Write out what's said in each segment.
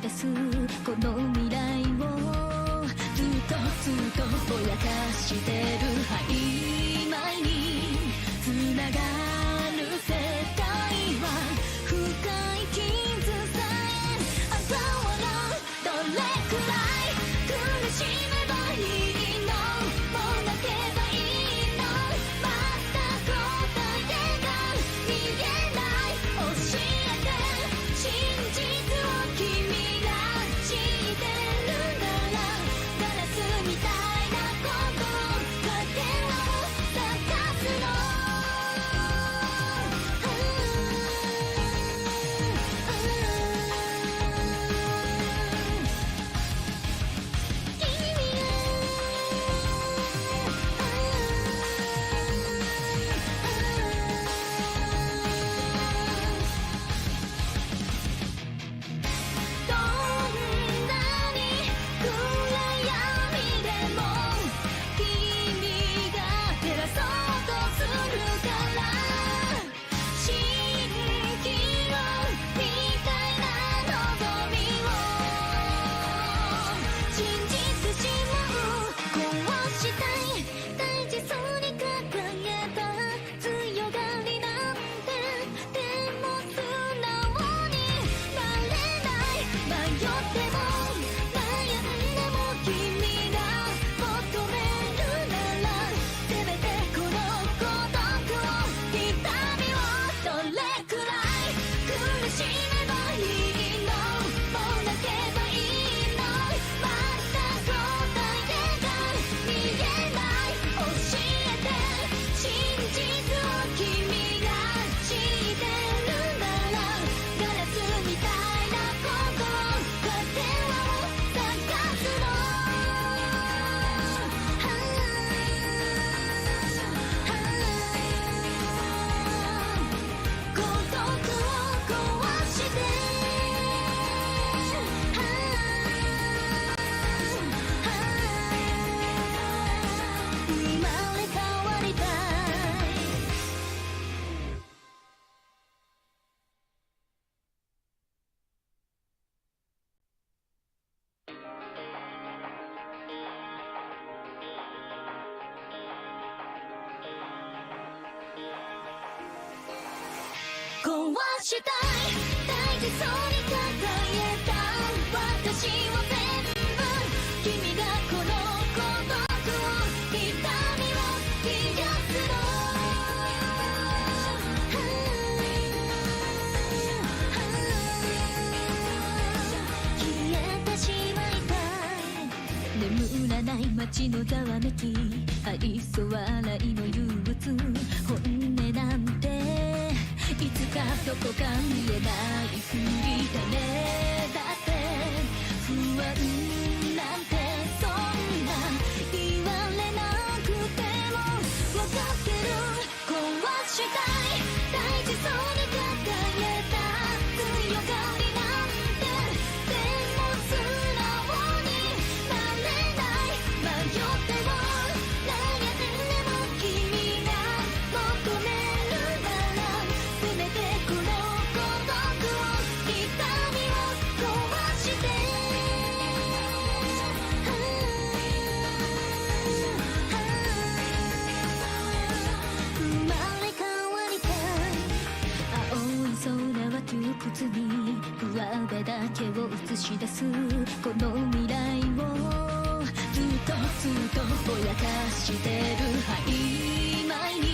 出すこの未来をずっとぼやかしてる曖昧につながる世界は深い傷さえ嘲笑うどれくらい苦しめばいいのもう泣けばいいのまた答えが見えない教えて真実を君が知ってるならガラスみたいな心かけを探すのどんなに暗闇でも君が照らそうとするから蜃気楼みたいな望みを真実しも壊したい大事そうに掲げた強がりなんてでも素直になれない迷っても悩んでも君が求めるならせめてこの孤独を痛みをどれくらい苦しめばいいのもう泣けばいいのまた答えが見えない教えて真実を君が知ってるならガラスみたいな心かけを探すの孤独を壊して生まれ変わりたい壊したい大事そうに掲げた私を全部君がこの孤独を痛みを癒すの消えてしまいたい眠らない街のざわめき愛想笑いの憂鬱本音なんていつかどこか見えないふりだねだって不安なんてそんな言われなくてもわかってる壊したい大事そうに掲げた強がりなんてでも素直になれない迷っても悩んでも君が求めるならせめてこの孤独を痛みを壊して生まれ変わりたい青い空は窮屈に上辺だけを映し出すこの未来をずっとぼやかしてる曖昧に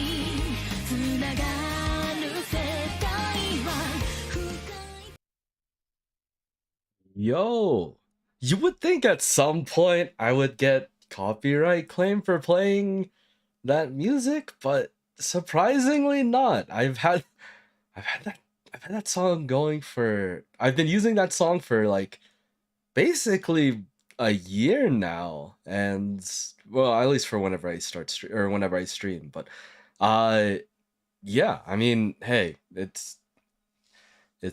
つながる世界は深い Yo, you would think at some point I would get copyright claim for playing that music, but surprisingly not. I've had that song going for I've been using that song for like basically a year now, and well, at least for whenever I whenever I stream. But yeah, I mean, hey, it's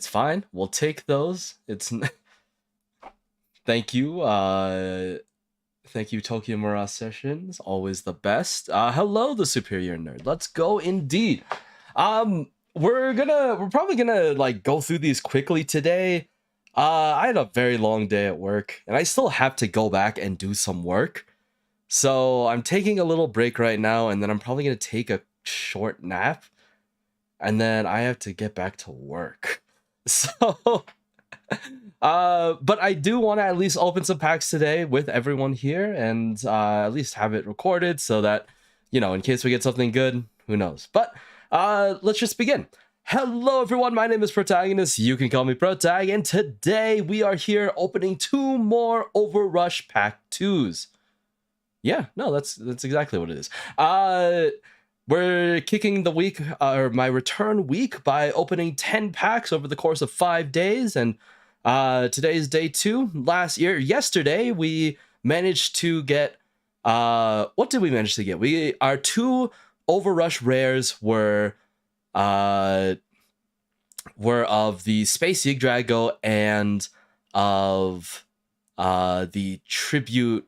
fine. We'll take those. It's thank you. Thank you, Tokyo Mirage Sessions. Always the best. Hello, the superior nerd. Let's go indeed. We're probably gonna like go through these quickly today. I had a very long day at work, and I still have to go back and do some work. So I'm taking a little break right now, and then I'm probably gonna take a short nap, and then I have to get back to work. So, but I do want to at least open some packs today with everyone here, and at least have it recorded so that, you know, in case we get something good, who knows. But let's just begin. Hello everyone, my name is Protagonist, you can call me Protag, and today we are here opening 2 more Overrush Pack 2s. Yeah, no, that's exactly what it is. We're kicking the week, or my return week, by opening 10 packs over the course of 5 days, and today's day 2. Yesterday, we managed to get, what did we manage to get? Our 2 Overrush rares were of the Space Yugioh and of the tribute,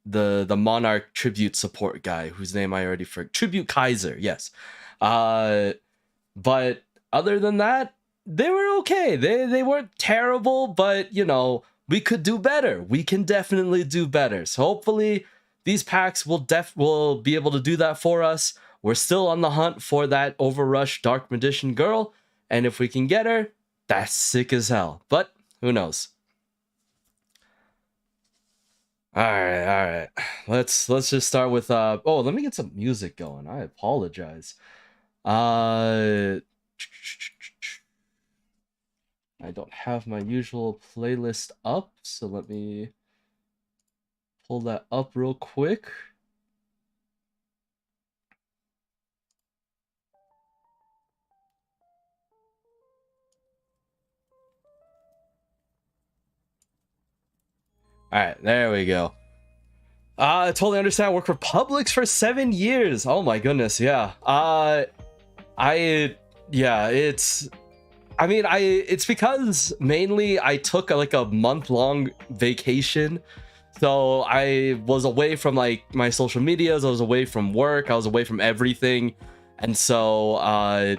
the Monarch tribute support guy whose name I already forgot. Tribute Kaiser, yes. But other than that, they were okay. They weren't terrible, but you know, we could do better. We can definitely do better. So hopefully these packs will be able to do that for us. We're still on the hunt for that Overrush Dark Magician girl, and if we can get her, that's sick as hell. But who knows? All right. Let's just start with oh, let me get some music going. I apologize. I don't have my usual playlist up, so let me pull that up real quick. All right, there we go. I totally understand. I worked for Publix for 7 years. Oh my goodness, yeah. It's because mainly I took like a month-long vacation. So I was away from like my social medias, I was away from work, I was away from everything. And so I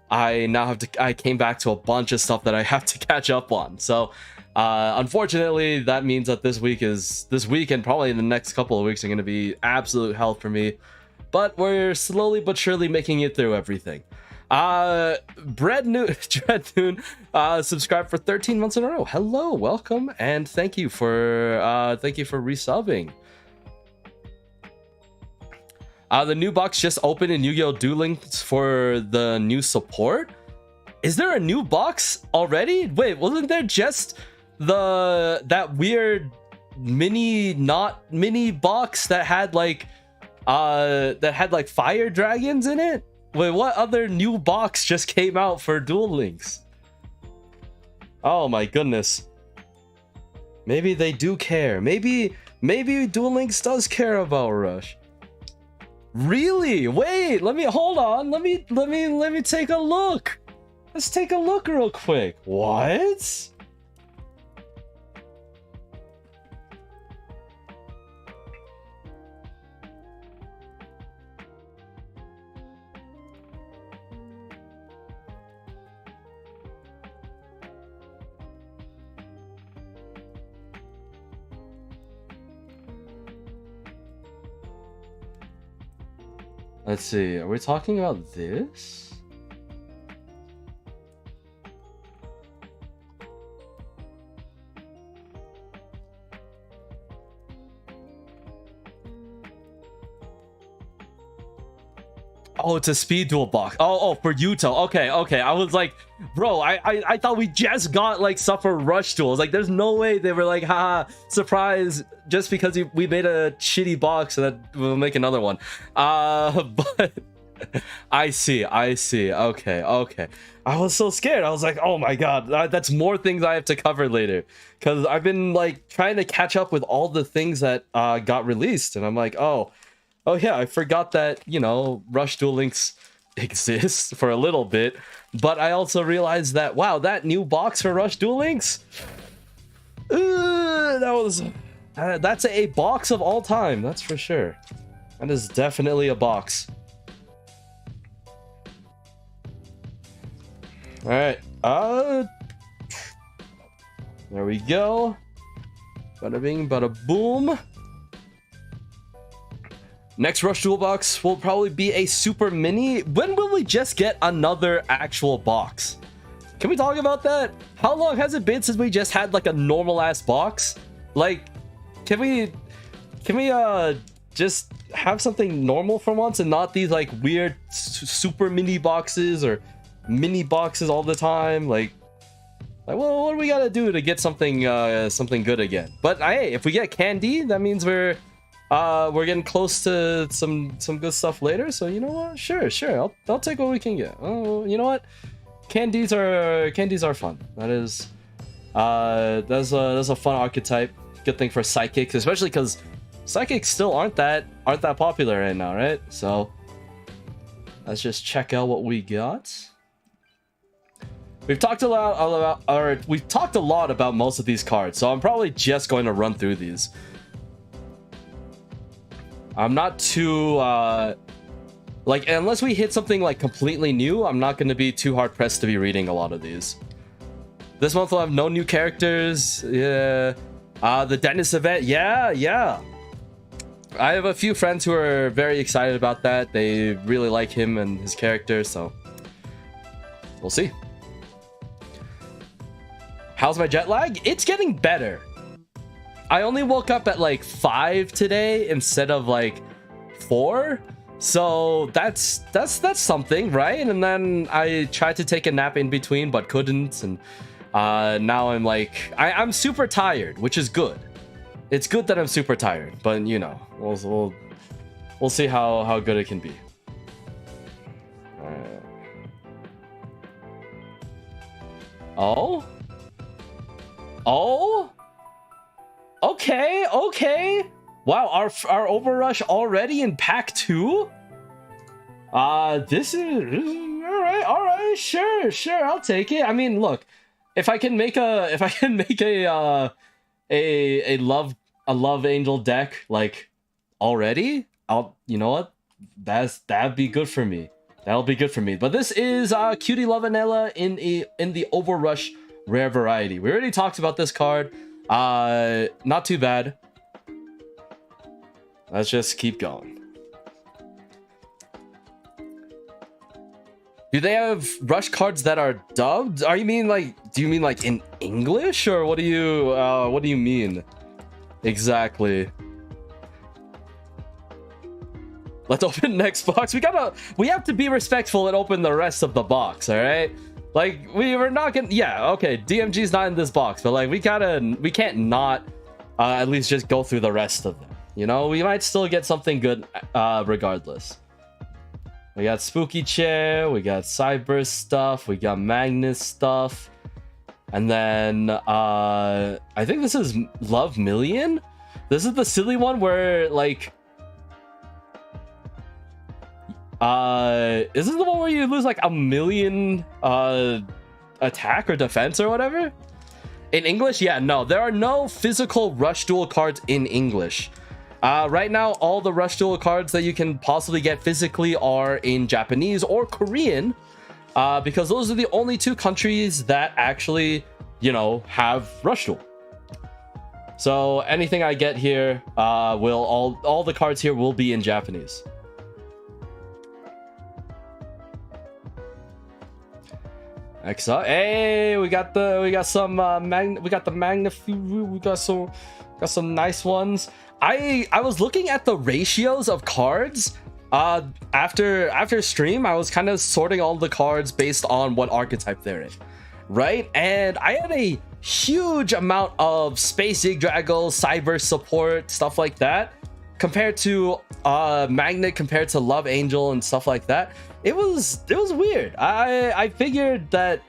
came back to a bunch of stuff that I have to catch up on. So unfortunately, that means that this week and probably in the next couple of weeks are going to be absolute hell for me. But we're slowly but surely making it through everything. Dreadnoon subscribed for 13 months in a row. Hello, welcome, and thank you for resubbing. The new box just opened in Yu-Gi-Oh! Duel Links for the new support. Is there a new box already? Wait, wasn't there just that weird mini box that had like fire dragons in it? Wait, what other new box just came out for Duel Links? Oh my goodness. Maybe they do care. Maybe Duel Links does care about Rush. Really? Wait, hold on. Let me take a look. Let's take a look real quick. What? Let's see, are we talking about this? Oh, it's a speed duel box. Oh, for Yugioh. Okay. I was like, bro, I thought we just got like stuff for Rush duels. Like, there's no way they were like, haha, surprise, just because we made a shitty box and that we'll make another one. But I see. Okay. I was so scared. I was like, oh my god, that's more things I have to cover later. Because I've been like trying to catch up with all the things that got released. And I'm like, oh yeah, I forgot that, you know, Rush Duel Links exists for a little bit. But I also realized that, wow, that new box for Rush Duel Links, that's a box of all time, that's for sure. That is definitely a box. All right, There we go. Bada bing, bada boom. Next Rush Duel box will probably be a super mini. When will we just get another actual box? Can we talk about that? How long has it been since we just had like a normal ass box? Like, can we just have something normal for once and not these like weird super mini boxes or mini boxes all the time? Like, well, what do we gotta do to get something something good again? But hey, if we get candy, that means we're getting close to some good stuff later. So you know what? Sure, I'll take what we can get. Oh, you know what? Candies are fun. That's a fun archetype. Good thing for psychics, especially because psychics still aren't that popular right now, right? So let's just check out what we got. We've talked a lot about most of these cards, so I'm probably just going to run through these. I'm not too like, unless we hit something like completely new, I'm not going to be too hard pressed to be reading a lot of these. This month we'll have no new characters. Yeah. The Dennis event. Yeah. I have a few friends who are very excited about that. They really like him and his character, so we'll see. How's my jet lag? It's getting better. I only woke up at like 5 today instead of like 4. So that's something, right? And then I tried to take a nap in between but couldn't, and now I'm like I'm super tired, which is good. It's good that I'm super tired, but you know, we'll see how good it can be. Oh? Okay. Wow, our overrush already in pack 2? This is all right. Sure, I'll take it. I mean, look, if I can make a love angel deck like already, you know what? That'd be good for me. That'll be good for me. But this is Cutie Lavanella in the overrush rare variety. We already talked about this card. Not too bad. Let's just keep going. Do they have rush cards that are dubbed? Do you mean like in English, or what do you mean exactly? Let's open next box. We have to be respectful and open the rest of the box, all right? Like, we're not gonna, yeah, okay, DMG's not in this box, but like we can't not at least just go through the rest of them. You know, we might still get something good regardless. We got Spooky Chair, we got Cyber stuff, we got Magnus stuff, and then I think this is Love Million. This is the silly one where like is this the one where you lose like 1,000,000 attack or defense or whatever? In English? Yeah, no, there are no physical Rush Duel cards in English. Right now, all the Rush Duel cards that you can possibly get physically are in Japanese or Korean, because those are the only 2 countries that actually, you know, have Rush Duel. So anything I get here, all the cards here will be in Japanese. Next up, hey, we got the Magnifu, we got some nice ones. I was looking at the ratios of cards after stream. I was kind of sorting all the cards based on what archetype they're in, right? And I had a huge amount of Space Yggdrasil, Cyber support, stuff like that, compared to Magnet, compared to Love Angel and stuff like that. It was weird. I figured that,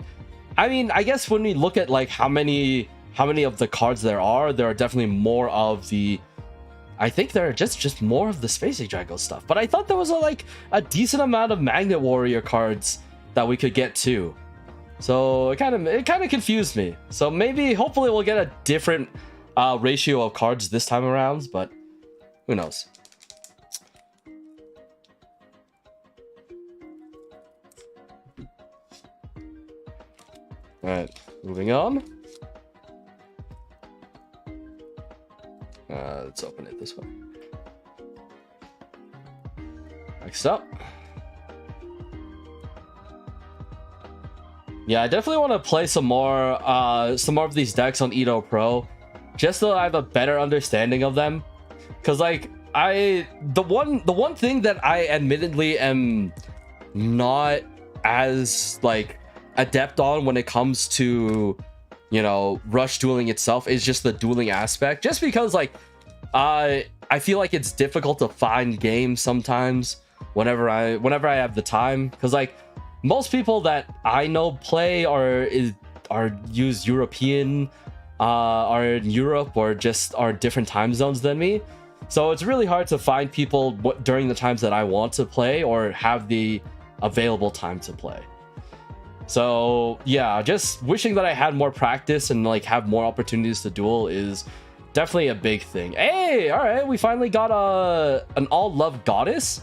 I mean, I guess when we look at like how many of the cards there are definitely more of the, I think there are just more of the Space Yggdrasil stuff. But I thought there was a decent amount of Magnet Warrior cards that we could get too. So it kind of confused me. So hopefully we'll get a different ratio of cards this time around, but who knows. All right, moving on. Let's open it this way. Next up. Yeah, I definitely want to play some more of these decks on Edo Pro, just so I have a better understanding of them. Cause like the one thing that I admittedly am not as like adept on when it comes to, you know, rush dueling itself is just the dueling aspect. Just because like I feel like it's difficult to find games sometimes whenever I have the time, because like most people that I know play are use European, are in Europe or just are different time zones than me. So it's really hard to find people during the times that I want to play or have the available time to play. So yeah, just wishing that I had more practice and like have more opportunities to duel is definitely a big thing. Hey, all right, we finally got an All Love Goddess,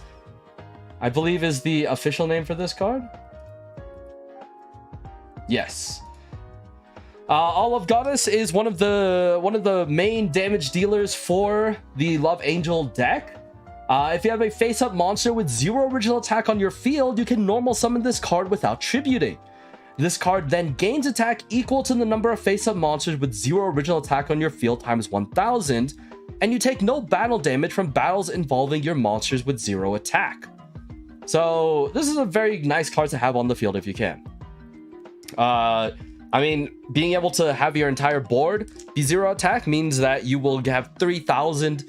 I believe is the official name for this card. Yes. All Love Goddess is one of the main damage dealers for the Love Angel deck. If you have a face-up monster with 0 original attack on your field, you can normal summon this card without tributing. This card then gains attack equal to the number of face-up monsters with 0 original attack on your field times 1000, and you take no battle damage from battles involving your monsters with 0 attack. So this is a very nice card to have on the field if you can. I mean, being able to have your entire board be 0 attack means that you will have 3000,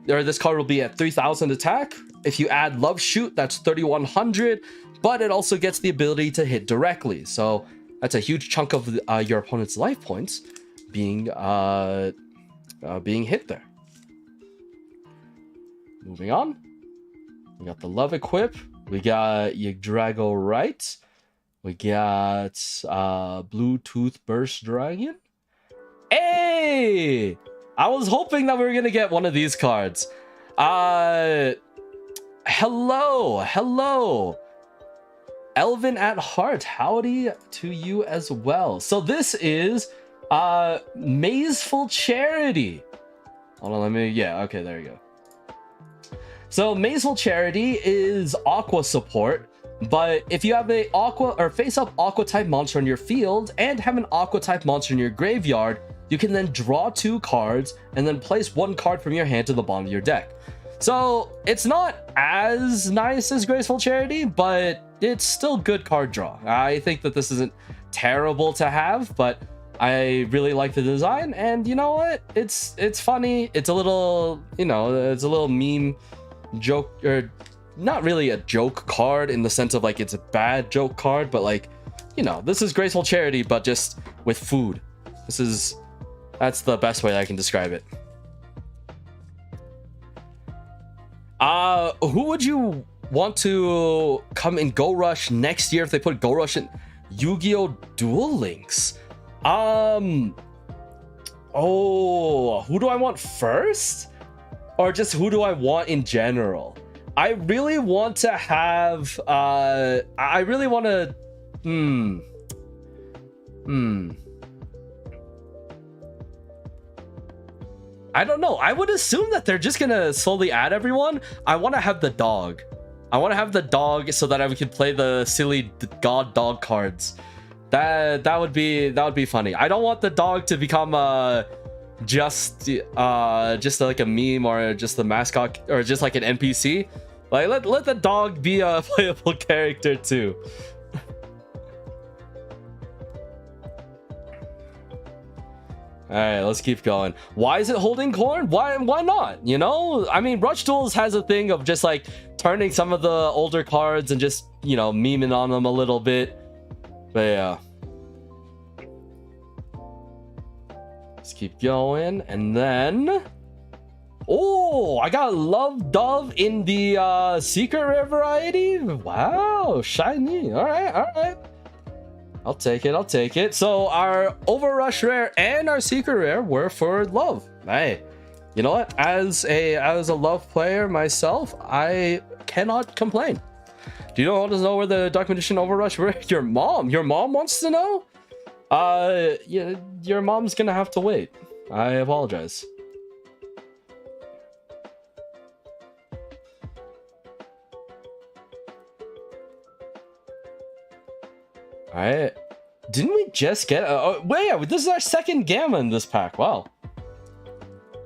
or this card will be at 3000 attack. If you add Love Shoot, that's 3100, but it also gets the ability to hit directly. So that's a huge chunk of your opponent's life points being hit there. Moving on. We got the Love Equip. We got Yugioh Right. We got Bluetooth Burst Dragon. Hey! I was hoping that we were gonna get one of these cards. Hello. Elvin at Heart, howdy to you as well. So this is Mazeful Charity. Hold on, okay, there you go. So Mazeful Charity is Aqua support. But if you have a Aqua or face-up Aqua type monster on your field and have an Aqua type monster in your graveyard, you can then draw 2 cards and then place 1 card from your hand to the bottom of your deck. So it's not as nice as Graceful Charity, but it's still good card draw. I think that this isn't terrible to have, but I really like the design, and you know what? It's funny. It's a little, you know, it's a little meme joke, or not really a joke card in the sense of like it's a bad joke card, but like, you know, this is Graceful Charity, but just with food. That's the best way I can describe it. Who would you want to come in Go Rush next year if they put Go Rush in Yu-Gi-Oh! Duel Links? Oh, who do I want first? Or just who do I want in general? I really want to have, I don't know. I would assume that they're just gonna slowly add everyone. I want to have the dog. I want to have the dog so that I could play the silly god dog cards. That would be funny. I don't want the dog to become just like a meme or just the mascot or just like an NPC. Like let the dog be a playable character too. All right, let's keep going. Why is it holding corn? Why not? You know, I mean, Rush Duels has a thing of just like turning some of the older cards and just, you know, memeing on them a little bit. But yeah. Let's keep going. And then, oh, I got Love Dove in the secret rare variety. Wow, shiny. All right. I'll take it. So our Overrush rare and our secret rare were for Love. Hey, you know what? As a Love player myself, I cannot complain. Do you want to know where the Dark Magician Overrush were? Your mom wants to know? Yeah, your mom's gonna have to wait. I apologize. Alright. Didn't we just get... oh, wait, yeah, this is our second Gamma in this pack. Wow.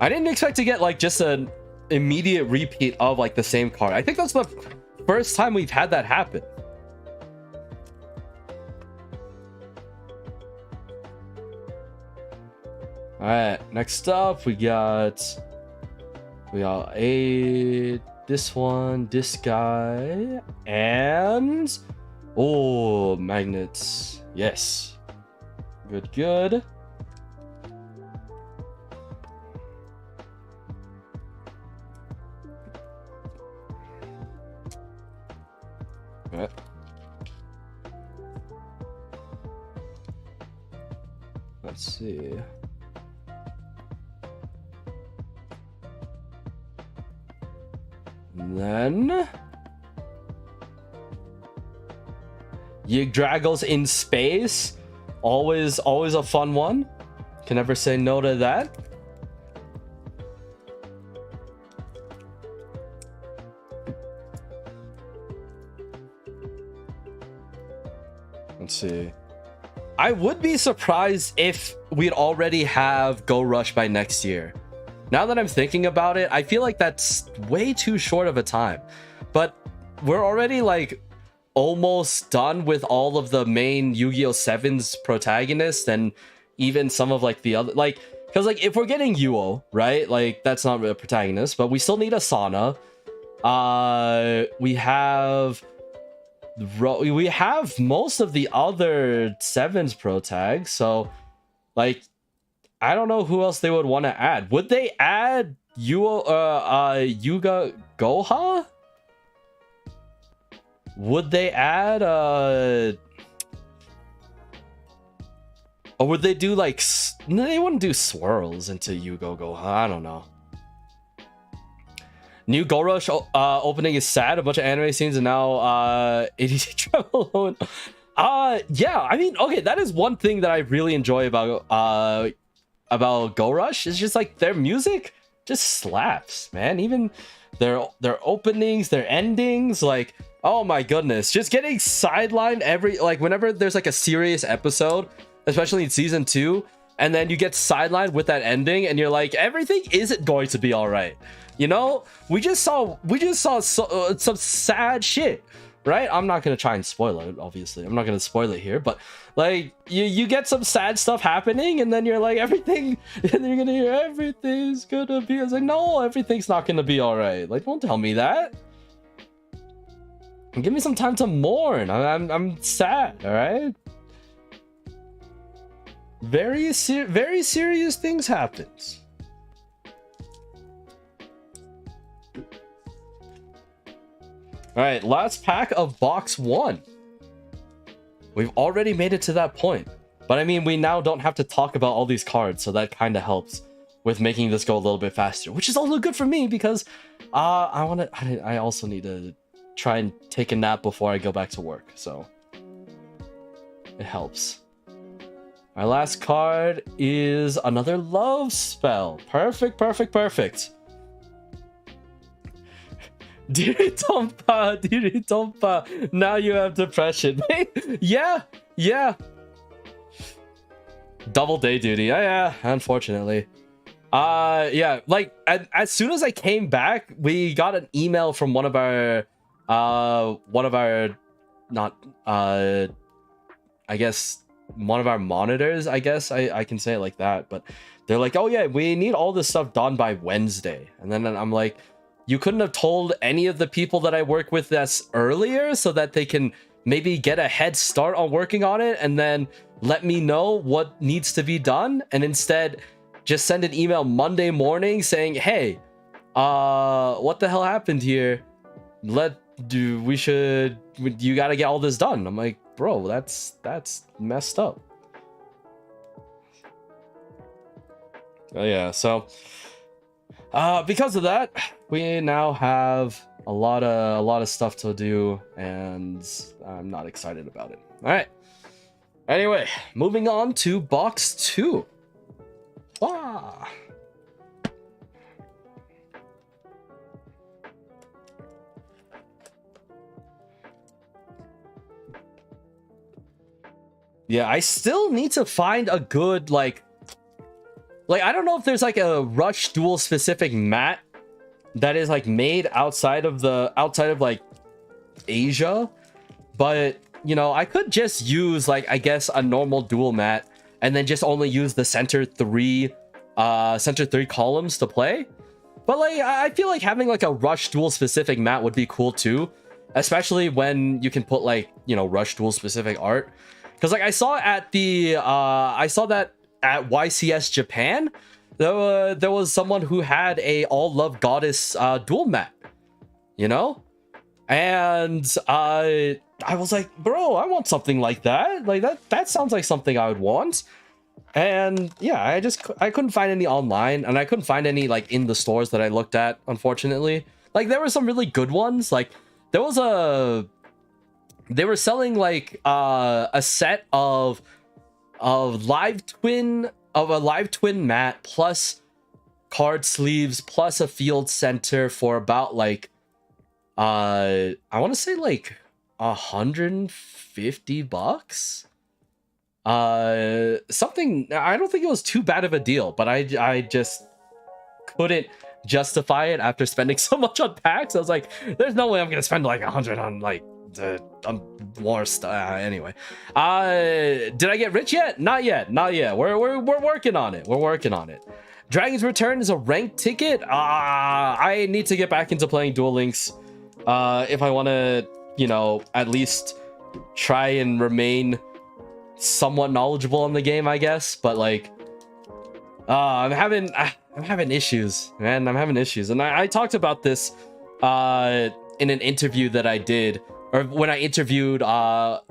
I didn't expect to get, like, just an immediate repeat of, like, the same card. I think that's the first time we've had that happen. Alright, next up, we got this one, this guy, and... oh, magnets. Yes. Good, good. Alright. Let's see. And then Yggdragos in space, always a fun one. Can never say no to that. Let's see. I would be surprised if we'd already have Go Rush by next year. Now that I'm thinking about it, I feel like that's way too short of a time. But we're already like almost done with all of the main Yu-Gi-Oh! 7's protagonists and even some of like the other, like, because like if we're getting Yugioh, right, like that's not a protagonist, but we still need Asana. We have most of the other 7's protags, so like I don't know who else they would want to add. Would they add Yugioh? Would they add or would they do like no, they wouldn't do swirls into Yugioh. I don't know. New Go Rush opening is sad. A bunch of anime scenes and now 80 travel alone. Yeah, I mean, okay, that is one thing that I really enjoy about Go Rush. It's just like their music just slaps, man. Even their openings, their endings, like, oh my goodness, just getting sidelined every, like, whenever there's like a serious episode, especially in season 2, and then you get sidelined with that ending and you're like, everything isn't going to be all right. You know, we just saw some sad shit, right? I'm not gonna try and spoil it, obviously. I'm not gonna spoil it here, but like you get some sad stuff happening, and then you're like, everything, and you're gonna hear everything's gonna be. I was like, no, everything's not gonna be all right. Like, don't tell me that. Give me some time to mourn. I'm sad. All right. Very serious things happens. All right, last pack of box 1. We've already made it to that point, but I mean, we now don't have to talk about all these cards, so that kind of helps with making this go a little bit faster, which is also good for me because I also need to try and take a nap before I go back to work, so it helps. Our last card is another love spell. Perfect. Diritompa, now you have depression. yeah. Double day duty. Yeah, unfortunately. Yeah, like as soon as I came back, we got an email from one of our monitors, I guess I can say it like that, but they're like, oh yeah, we need all this stuff done by Wednesday. And then I'm like, you couldn't have told any of the people that I work with this earlier so that they can maybe get a head start on working on it and then let me know what needs to be done, and instead just send an email Monday morning saying, hey, what the hell happened here? You gotta get all this done. I'm like, bro, that's messed up. Oh yeah, so because of that, we now have a lot of stuff to do, and I'm not excited about it. All right. Anyway, moving on to box 2. Wow. Yeah, I still need to find a good like I don't know if there's like a Rush Duel specific mat that is like made outside of like Asia, but you know, I could just use like, I guess, a normal dual mat and then just only use the center three columns to play. But like, I feel like having like a Rush Duel specific mat would be cool too, especially when you can put like, you know, Rush Duel specific art. Because like I saw at the that at YCS Japan, there was someone who had a All Love Goddess dual mat, you know, and I was like, bro, I want something like that. Like that sounds like something I would want. And yeah, I couldn't find any online, and I couldn't find any like in the stores that I looked at, unfortunately. Like there were some really good ones. Like they were selling like a set of live twin mat plus card sleeves plus a field center for about like I want to say like $150. Something, I don't think it was too bad of a deal, but I just couldn't justify it after spending so much on packs. I was like, there's no way I'm gonna spend like 100 on like on more stuff. Anyway, did I get rich yet? Not yet. We're working on it. Dragon's Return is a ranked ticket. I need to get back into playing Duel Links if I want to, you know, at least try and remain somewhat knowledgeable in the game, I guess. But like I'm having issues, man. I'm having issues, and I talked about this in an interview that I did, or when I interviewed Aura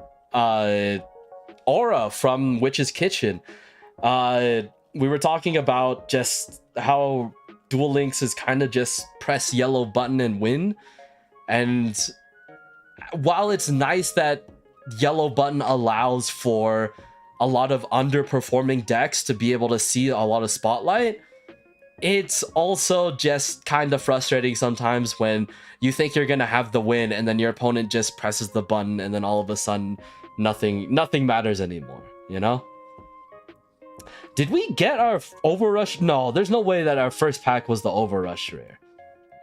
from Witch's Kitchen. We were talking about just how Duel Links is kind of just press yellow button and win. And while it's nice that yellow button allows for a lot of underperforming decks to be able to see a lot of spotlight, it's also just kind of frustrating sometimes when you think you're gonna have the win and then your opponent just presses the button and then all of a sudden nothing matters anymore, you know? Did we get our Overrush? No, there's no way that our first pack was the Overrush rare.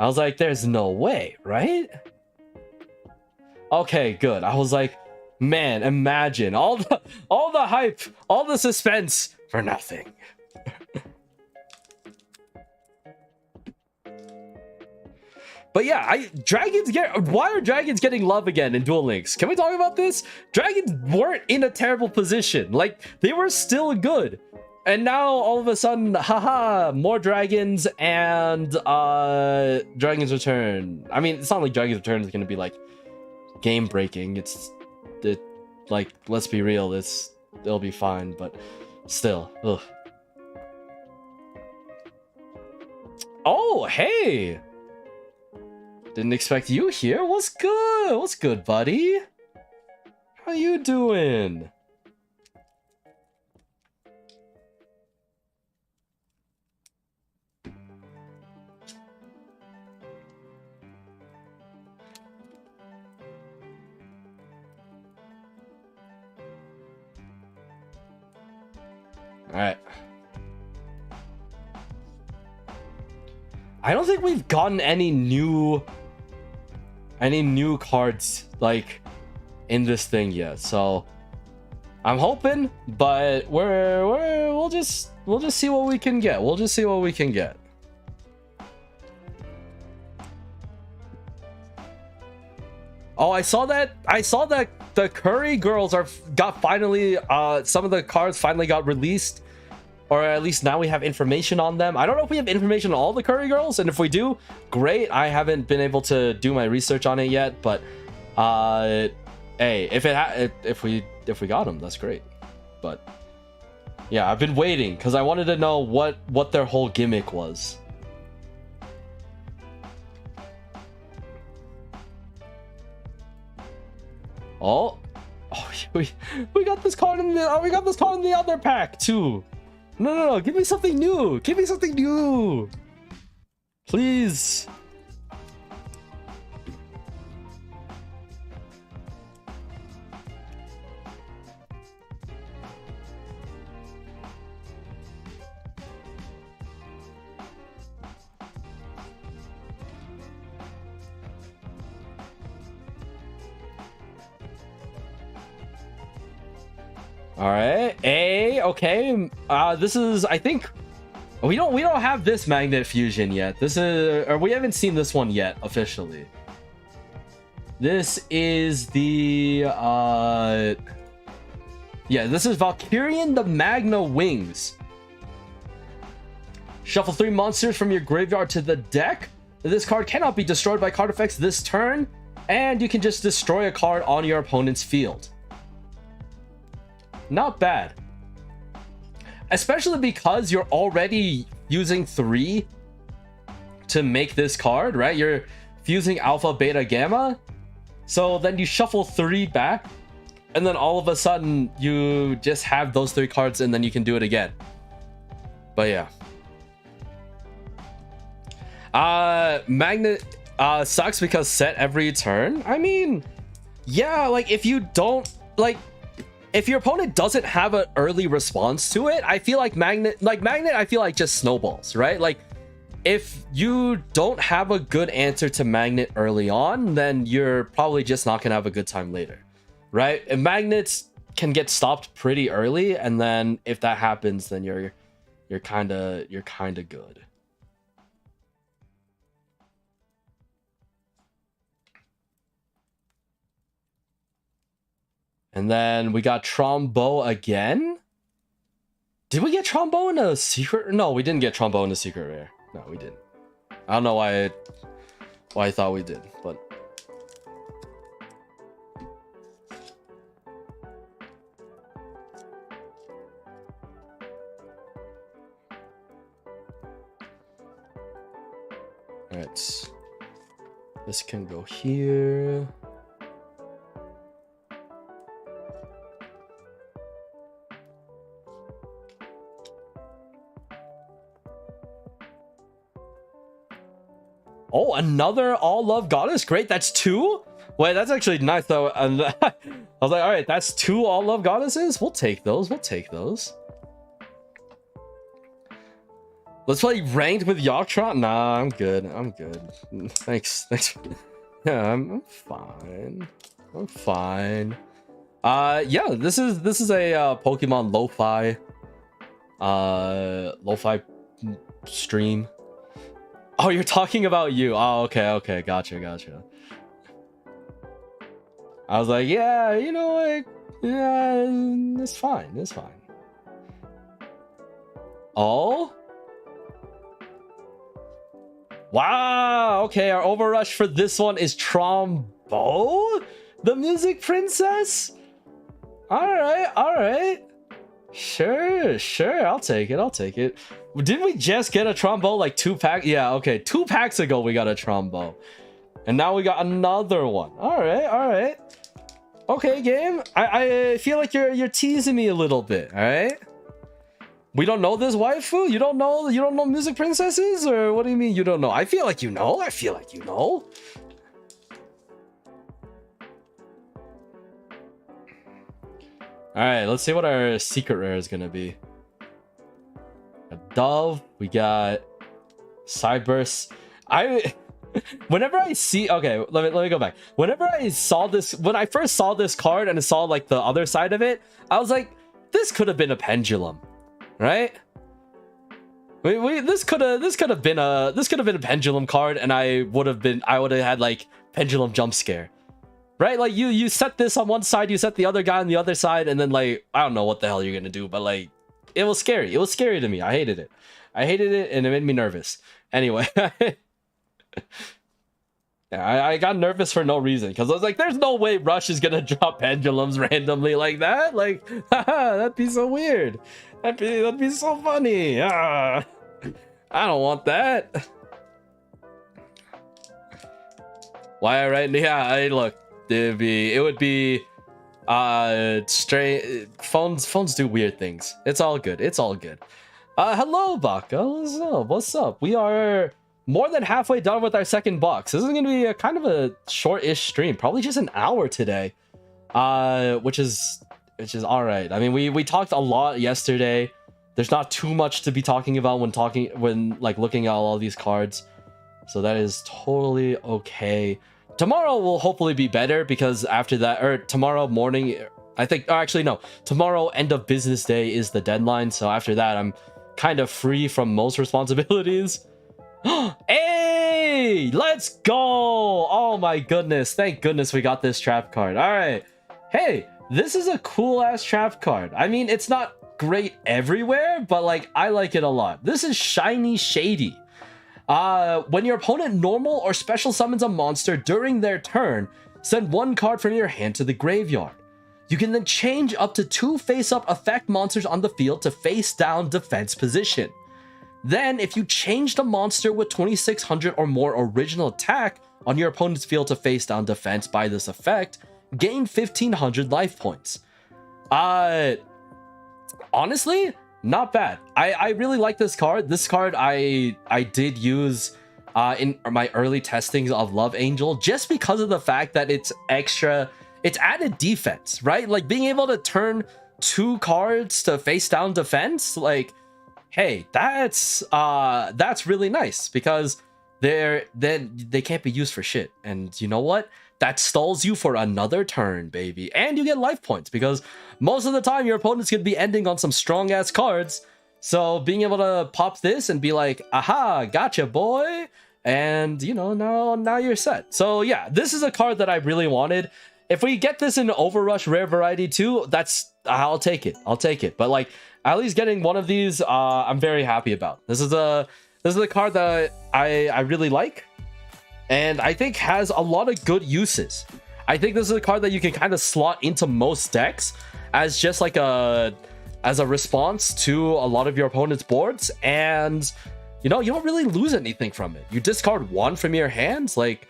I was like, there's no way, right? Okay, good. I was like, man, imagine all the hype, all the suspense for nothing. But yeah, why are dragons getting love again in Duel Links? Can we talk about this? Dragons weren't in a terrible position. Like, they were still good. And now all of a sudden, haha, more dragons and Dragon's Return. I mean, it's not like Dragon's Return is going to be like game breaking. Like, let's be real, it'll be fine, but still, ugh. Oh, hey! Didn't expect you here. What's good? What's good, buddy? How you doing? All right. I don't think we've gotten any new cards like in this thing yet, so I'm hoping, but we'll just see what we can get. We'll just see what we can get. Oh, I saw that the Curry girls finally some of the cards finally got released, or at least now we have information on them. I don't know if we have information on all the Curry girls, and if we do, great. I haven't been able to do my research on it yet, but hey, if we got them, that's great. But yeah, I've been waiting because I wanted to know what their whole gimmick was. Oh, we got this card in the other pack too. No, give me something new. Give me something new, please. All right, A. Okay, this is, I think, we don't have this magnet fusion yet. This is, or we haven't seen this one yet officially. This is the yeah, this is Valkyrian the Magna Wings. Shuffle 3 monsters from your graveyard to the deck. This card cannot be destroyed by card effects this turn, and you can just destroy a card on your opponent's field. Not bad. Especially because you're already using 3 to make this card, right? You're fusing alpha, beta, gamma. So then you shuffle 3 back, and then all of a sudden you just have those 3 cards, and then you can do it again. But yeah. Magnet sucks because set every turn. I mean, yeah, like if you don't, like, if your opponent doesn't have an early response to it, I feel like magnet, I feel like just snowballs, right? Like, if you don't have a good answer to magnet early on, then you're probably just not gonna have a good time later, right? And magnets can get stopped pretty early, and then if that happens, then you're kind of good. And then we got Trombo again. Did we get Trombo in a secret? No, we didn't get Trombo in a secret rare. No, we didn't. I don't know why I thought we did, but all right. This can go here. Oh, another All Love Goddess. Great, that's 2. Wait, that's actually nice though. And I was like, all right, that's 2 All Love Goddesses. We'll take those. We'll take those. Let's play ranked with Yogtron. Nah, I'm good. I'm good. Thanks. Yeah, I'm fine. I'm fine. Yeah, this is a Pokemon lo-fi stream. Oh, you're talking about you. Oh, okay. Gotcha. I was like, yeah, you know, like, yeah, it's fine. Oh? Wow, okay, our overrush for this one is Trombo? The Music Princess? Alright. Sure, I'll take it. Didn't we just get a Trombo like 2 packs? Yeah, okay, 2 packs ago we got a Trombo. And now we got another one. Alright. Okay, game. I feel like you're teasing me a little bit, alright? We don't know this waifu? You don't know Music Princesses? Or what do you mean you don't know? I feel like you know. Alright, let's see what our secret rare is gonna be. A Dove, we got Cyburst. Whenever I see, okay, let me go back. Whenever I saw this, when I first saw this card and I saw like the other side of it, I was like, this could have been a pendulum, right? This could have been a pendulum card, and I would have had like pendulum jump scare, right? Like you set this on one side, you set the other guy on the other side, and then like I don't know what the hell you're gonna do, but like it was scary. It was scary to me. I hated it, and it made me nervous. Anyway. Yeah, I got nervous for no reason because I was like, there's no way Rush is gonna drop pendulums randomly like that. Like, that'd be so weird. That'd be so funny. I don't want that. Why, right? Yeah, look, it would be straight phones do weird things. It's all good. Hello, Baka. What's up? We are more than halfway done with our second box. This is going to be a kind of a short-ish stream, probably just an hour today, which is all right. I mean, we talked a lot yesterday. There's not too much to be talking about when like looking at all these cards, so that is totally okay. Tomorrow will hopefully be better because after that, or tomorrow morning, I think, oh, actually, no. Tomorrow, end of business day, is the deadline. So after that, I'm kind of free from most responsibilities. Hey, let's go. Oh my goodness. Thank goodness we got this trap card. All right. Hey, this is a cool ass trap card. I mean, it's not great everywhere, but like, I like it a lot. This is Shiny Shady. When your opponent normal or special summons a monster during their turn, send one card from your hand to the graveyard. You can then change up to 2 face-up effect monsters on the field to face-down defense position. Then, if you change the monster with 2600 or more original attack on your opponent's field to face-down defense by this effect, gain 1500 life points. Honestly, not bad. I really like this card. This card I did use in my early testings of Love Angel, just because of the fact that it's added defense, right? Like being able to turn 2 cards to face down defense, like, hey, that's really nice, because they can't be used for shit. And you know what? That stalls you for another turn, baby. And you get life points, because most of the time your opponent's gonna be ending on some strong ass cards. So being able to pop this and be like, aha, gotcha, boy. And you know, now you're set. So yeah, this is a card that I really wanted. If we get this in Overrush Rare Variety 2, I'll take it. I'll take it. But like, at least getting one of these, I'm very happy about. This is a card that I really like, and I think has a lot of good uses. I think this is a card that you can kind of slot into most decks as just like as a response to a lot of your opponent's boards, and you know, you don't really lose anything from it. You discard 1 from your hands, like,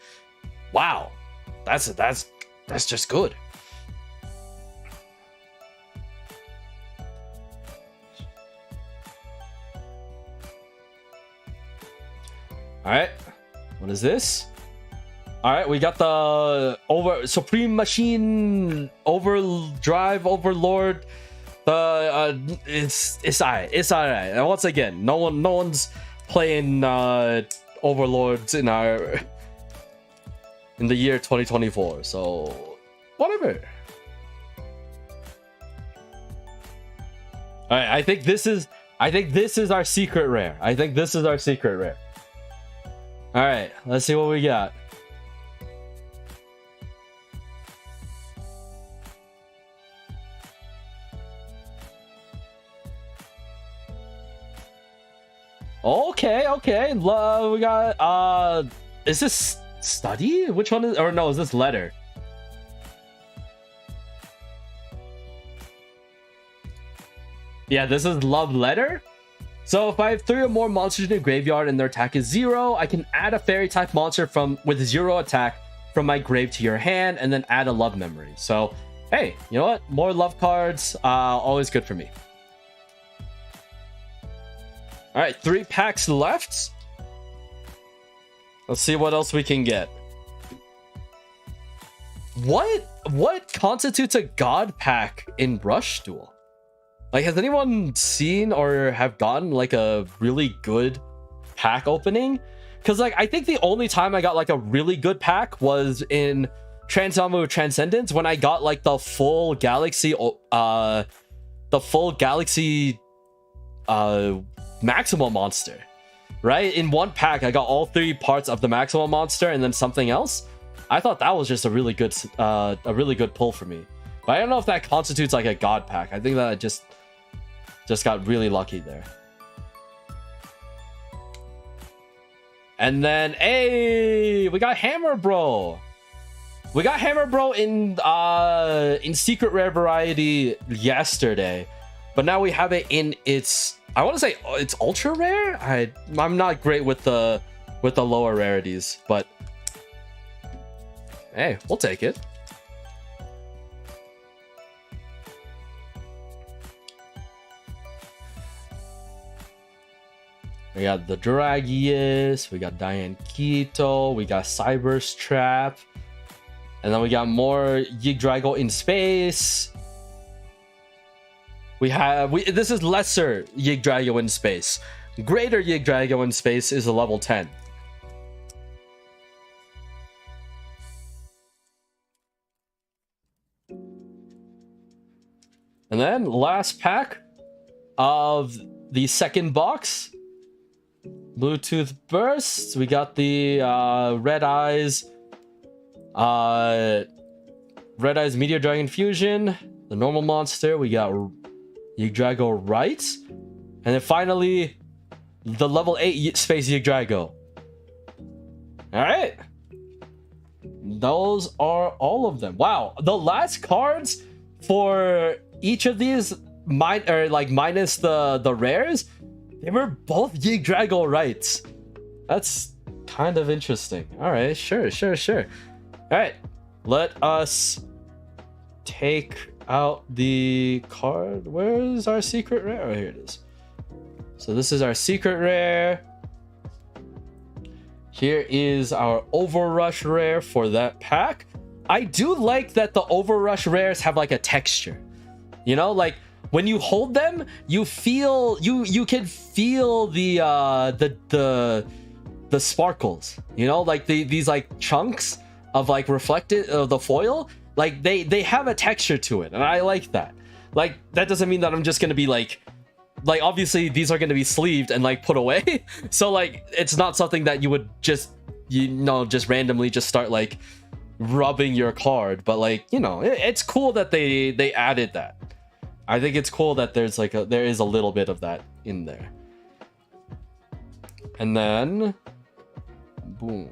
wow, that's just good. All right, what is this? All right, we got the Supreme Machine Overdrive Overlord. It's alright. It's alright. And once again, no one's playing Overlords in the year 2024. So whatever. All right, I think this is our secret rare. I think this is our secret rare. All right, let's see what we got. Okay. We got is this study? Which one is, or no, is this letter? Yeah, this is love letter. So if I have 3 or more monsters in the graveyard and their attack is 0, I can add a fairy type monster with 0 attack from my grave to your hand, and then add a love memory. So hey, you know what? More love cards, always good for me. All right, 3 packs left. Let's see what else we can get. What constitutes a god pack in Rush Duel? Like, has anyone seen or have gotten like a really good pack opening? Because like, I think the only time I got like a really good pack was in Transformer Transcendence, when I got like the full galaxy Maximum monster, right? In one pack I got all 3 parts of the Maximum monster and then something else. I thought that was just a really good pull for me, but I don't know if that constitutes like a god pack. I think that I just got really lucky there. And then hey, we got Hammer Bro. We got Hammer Bro in secret rare variety yesterday, but now we have it in its, I want to say it's ultra rare. I'm not great with the lower rarities, but hey, we'll take it. We got the Dragius, we got Diane Keto, we got Cyber's Trap, and then we got more Yggdrago in space. This is lesser Yggdrago in space. Greater Yggdrago in space is a level 10. And then last pack of the second box, Bluetooth Burst. We got the Red Eyes Meteor Dragon Fusion, the normal monster. We got Yugioh Right, and then finally the level 8 Space Yugioh. All right, those are all of them. Wow, the last cards for each of these minus the rares, they were both Yugioh Rights. That's kind of interesting. All right, sure. All right, let us take out the card. Where's our secret rare? Oh, here it is. So this is our secret rare. Here is our Overrush rare for that pack. I do like that the Overrush rares have like a texture. You know, like when you hold them, you feel you can feel the sparkles. You know, like these like chunks of like reflected the foil. Like they have a texture to it, and I like that. Like that doesn't mean that I'm just gonna be like obviously these are gonna be sleeved and like put away. So like it's not something that you would just just randomly just start like rubbing your card. But like it's cool that they added that. I think it's cool that there is a little bit of that in there. And then boom.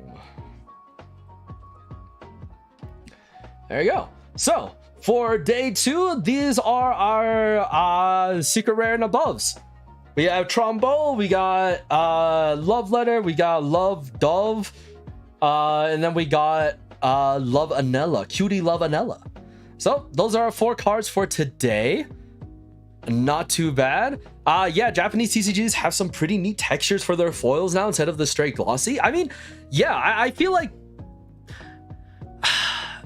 There you go. So for day 2, these are our secret rare and aboves. We have Trombo, we got Love Letter, we got Love Dove, and then we got Love Anella, Cutie Love Anella. So those are our 4 cards for today. Not too bad. Yeah, Japanese TCGs have some pretty neat textures for their foils now instead of the straight glossy. I mean, yeah, I feel like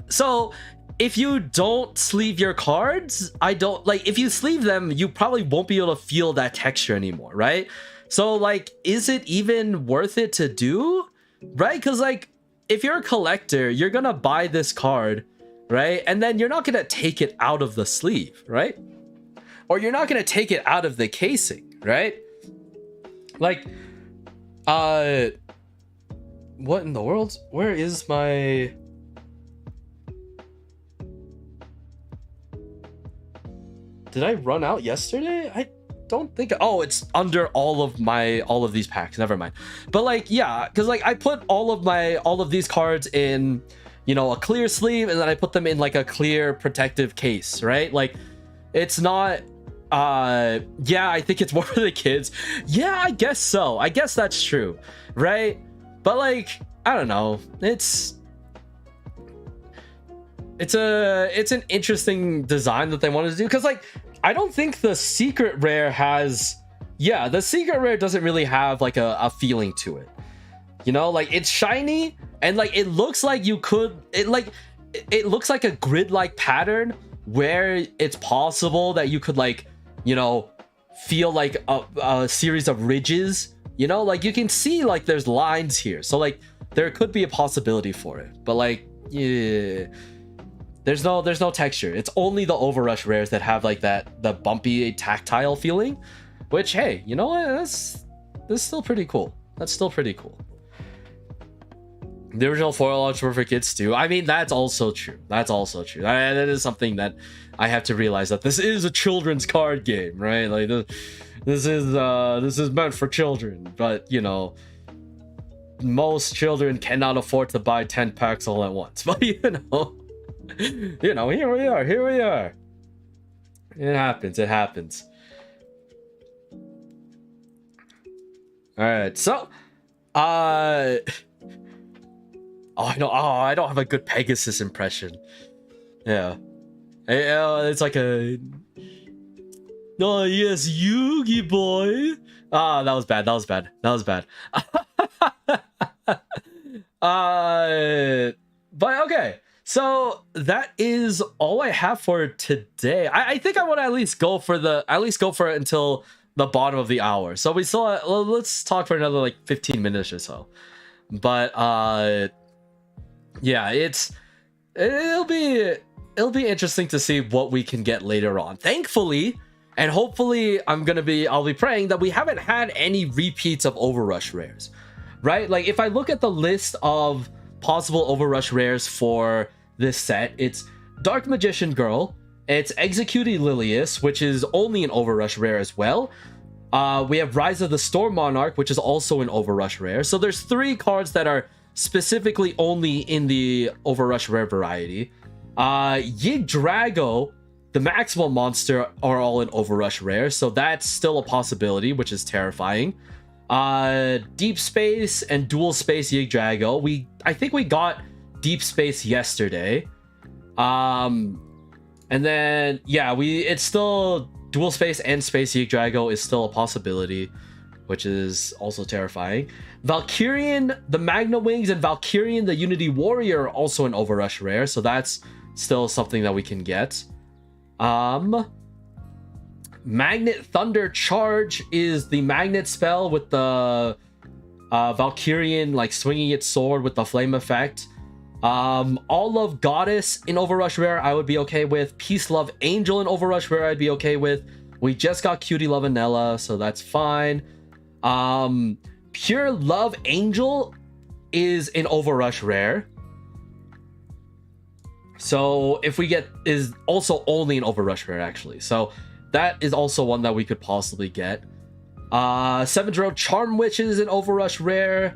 so if you don't sleeve your cards, if you sleeve them, you probably won't be able to feel that texture anymore, right? So like, is it even worth it to do, right? Because like, if you're a collector, you're gonna buy this card, right? And then you're not gonna take it out of the sleeve, right? Or you're not gonna take it out of the casing, right? Like, what in the world? Where is my... Did I run out yesterday? I don't think... Oh, it's under all of these packs. Never mind. But like, yeah, because like I put all of these cards in, a clear sleeve, and then I put them in like a clear protective case, right? Like, it's not... yeah, I think it's more for the kids. Yeah, I guess so. I guess that's true, right? But like, I don't know. It's an interesting design that they wanted to do, because like I don't think the secret rare has... Yeah, the secret rare doesn't really have like a feeling to it. Like it's shiny and like it looks like you could... It looks like a grid-like pattern where it's possible that you could like, feel like a series of ridges. Like you can see like there's lines here. So like there could be a possibility for it. But like, yeah... There's no texture. It's only the Overrush rares that have like the bumpy tactile feeling, which, hey, you know what? That's still pretty cool. That's still pretty cool. The original foil launch were for kids too. I mean, that's also true. That is something that I have to realize, that this is a children's card game, right? Like this is meant for children, but most children cannot afford to buy 10 packs all at once. But here we are. It happens. All right, so I don't have a good Pegasus impression. Yeah, it's like a... Oh yes, Yugi boy. That was bad. But okay. So that is all I have for today. I think I want to at least go for it until the bottom of the hour. So we still let's talk for another like 15 minutes or so. But yeah, it'll be it'll be interesting to see what we can get later on. Thankfully, and hopefully I'll be praying that we haven't had any repeats of Overrush rares, right? Like if I look at the list of possible Overrush rares for this set, it's Dark Magician Girl, it's Executing Lilius, which is only an Overrush rare as well. We have Rise of the Storm Monarch, which is also an Overrush rare. So there's 3 cards that are specifically only in the Overrush rare variety. Yugioh, the Maximum Monster, are all in Overrush rare, so that's still a possibility, which is terrifying. Deep Space and Dual Space Yugioh. I think we got Deep Space yesterday. And then yeah, it's still Dual Space and Space Yugioh is still a possibility, which is also terrifying. Valkyrian, the Magna Wings, and Valkyrian, the Unity Warrior, are also an Overrush rare, so that's still something that we can get. Magnet Thunder Charge is the magnet spell with the Valkyrian like swinging its sword with the flame effect. All Love Goddess in Overrush rare I would be okay with. Peace Love Angel in Overrush rare I'd be okay with. We just got Cutie Love Vanilla, so that's fine. Pure Love Angel is in Overrush rare, so if we get is also only an Overrush rare actually, so that is also one that we could possibly get. 7th Row Charm Witches in Overrush rare.